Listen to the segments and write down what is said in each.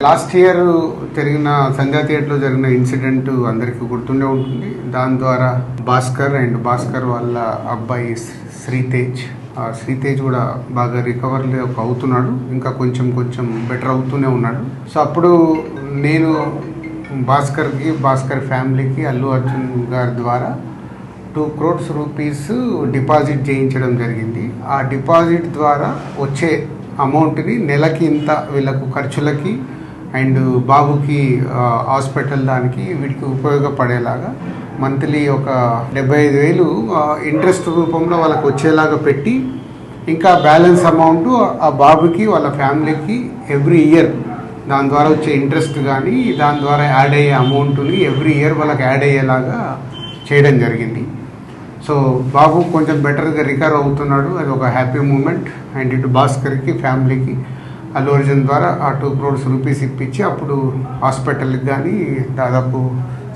Last year జరిగిన సంధ్యా థియేటర్లో జరిగిన ఇన్సిడెంట్ అందరికీ గుర్తుండే ఉంటుంది. దాని ద్వారా భాస్కర్ వాళ్ళ అబ్బాయి శ్రీతేజ్ కూడా బాగా రికవర్ అవుతున్నాడు, ఇంకా కొంచెం బెటర్ అవుతూనే ఉన్నాడు. సో అప్పుడు నేను భాస్కర్ ఫ్యామిలీకి అల్లు అర్జున్ గారి ద్వారా 2 crores రూపీస్ డిపాజిట్ చేయించడం జరిగింది. ఆ డిపాజిట్ ద్వారా వచ్చే అమౌంట్ని నెలకి ఇంత వీళ్ళకు ఖర్చులకి అండ్ బాబుకి హాస్పిటల్ దానికి వీటికి ఉపయోగపడేలాగా మంత్లీ ఒక 75,000 ఇంట్రెస్ట్ రూపంలో వాళ్ళకి వచ్చేలాగా పెట్టి, ఇంకా బ్యాలెన్స్ అమౌంట్ ఆ బాబుకి వాళ్ళ ఫ్యామిలీకి ఎవ్రీ ఇయర్ దాని ద్వారా వచ్చే ఇంట్రెస్ట్ కానీ దాని ద్వారా యాడ్ అయ్యే అమౌంట్ని ఎవ్రీ ఇయర్ వాళ్ళకి యాడ్ అయ్యేలాగా చేయడం జరిగింది. సో బాబు కొంచెం బెటర్గా రికవర్ అవుతున్నాడు, అది ఒక హ్యాపీ మూమెంట్. అండ్ ఇటు భాస్కర్కి ఫ్యామిలీకి అల్లు అర్జున్ ద్వారా ఆ 2 crores రూపీస్ ఇప్పించి అప్పుడు హాస్పిటల్కి కానీ దాదాపు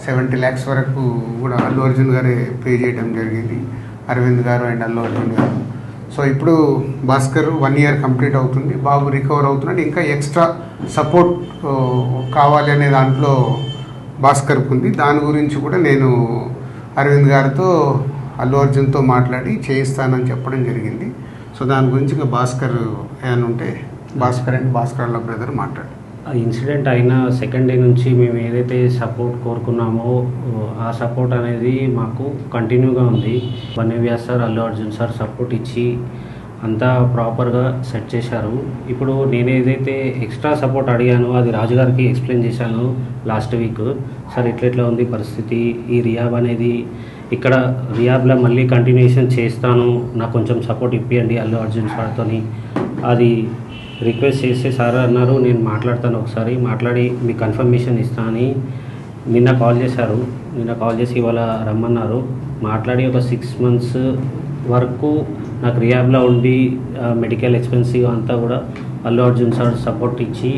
70 lakhs వరకు కూడా అల్లు అర్జున్ గారే పే చేయడం జరిగింది, అరవింద్ గారు అండ్ అల్లు అర్జున్ గారు. సో ఇప్పుడు భాస్కర్ 1 year కంప్లీట్ అవుతుంది, బాబు రికవర్ అవుతున్నాడు. ఇంకా ఎక్స్ట్రా సపోర్ట్ కావాలి అనే దాంట్లో భాస్కర్కి ఉంది. దాని గురించి కూడా నేను అరవింద్ గారితో అల్లు అర్జున్తో మాట్లాడి చేయిస్తానని చెప్పడం జరిగింది. సో దాని గురించి ఇంకా భాస్కర్ ఏమైనా ఉంటే భాస్కర్ వాళ్ళ బ్రదర్ మాట్లాడు. ఆ ఇన్సిడెంట్ అయిన సెకండ్ డే నుంచి మేము ఏదైతే సపోర్ట్ కోరుకున్నామో ఆ సపోర్ట్ అనేది మాకు కంటిన్యూగా ఉంది. Bunny Vas sir, Allu Arjun sir support ఇచ్చి అంతా ప్రాపర్గా సెట్ చేశారు. ఇప్పుడు నేను ఏదైతే ఎక్స్ట్రా సపోర్ట్ అడిగానో అది రాజుగారికి ఎక్స్ప్లెయిన్ చేశాను లాస్ట్ వీక్. సార్ ఇట్లా ఉంది పరిస్థితి, ఈ రియాబ్ అనేది ఇక్కడ రియాబ్లో మళ్ళీ కంటిన్యూషన్ చేస్తాను, నాకు కొంచెం సపోర్ట్ ఇప్పియండి అల్లు అర్జున్ సార్తో అది రిక్వెస్ట్ చేస్తే సార్ అన్నారు నేను మాట్లాడతాను, ఒకసారి మాట్లాడి మీకు కన్ఫర్మేషన్ ఇస్తాను అని నిన్న కాల్ చేశారు. నిన్న కాల్ చేసి ఇవాళ రమ్మన్నారు. మాట్లాడి ఒక 6 months వరకు నాకు రియాబ్లో ఉండి మెడికల్ ఎక్స్పెన్సివ్ అంతా కూడా అల్లు అర్జున్ సార్ సపోర్ట్ ఇచ్చి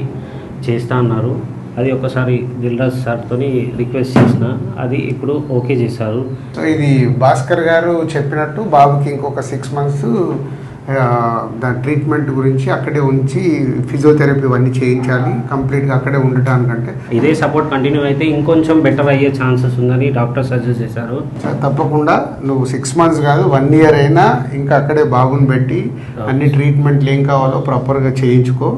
చేస్తా అన్నారు. అది ఒకసారి దిల్రాజ్ సార్తో రిక్వెస్ట్ చేసిన, అది ఇప్పుడు ఓకే చేశారు. సో ఇది భాస్కర్ గారు చెప్పినట్టు బాబుకి ఇంకొక 6 months దాని ట్రీట్మెంట్ గురించి అక్కడే ఉంచి ఫిజియోథెరపీ అన్నీ చేయించాలి, కంప్లీట్గా అక్కడే ఉండటానికంటే ఇదే సపోర్ట్ కంటిన్యూ అయితే ఇంకొంచెం బెటర్ అయ్యే ఛాన్సెస్ ఉందని డాక్టర్ సజెస్ట్ చేశారు. తప్పకుండా నువ్వు 6 months కాదు 1 year అయినా ఇంకా అక్కడే బాబుని పెట్టి అన్ని ట్రీట్మెంట్లు ఏం కావాలో ప్రాపర్గా చేయించుకో.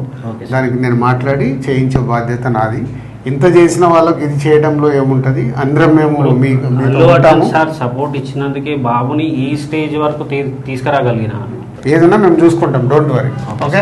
దానికి నేను మాట్లాడి చేయించే బాధ్యత నాది. ఇంత చేసిన వాళ్ళకి ఇది చేయడంలో ఏముంటుంది, అందరం మేము సార్ సపోర్ట్ ఇచ్చినందుకే బాబుని ఈ స్టేజ్ వరకు తీసుకురాగలిగిన ఏదన్నా మేము చూసుకుంటాం, డోంట్ వరీ. ఓకే.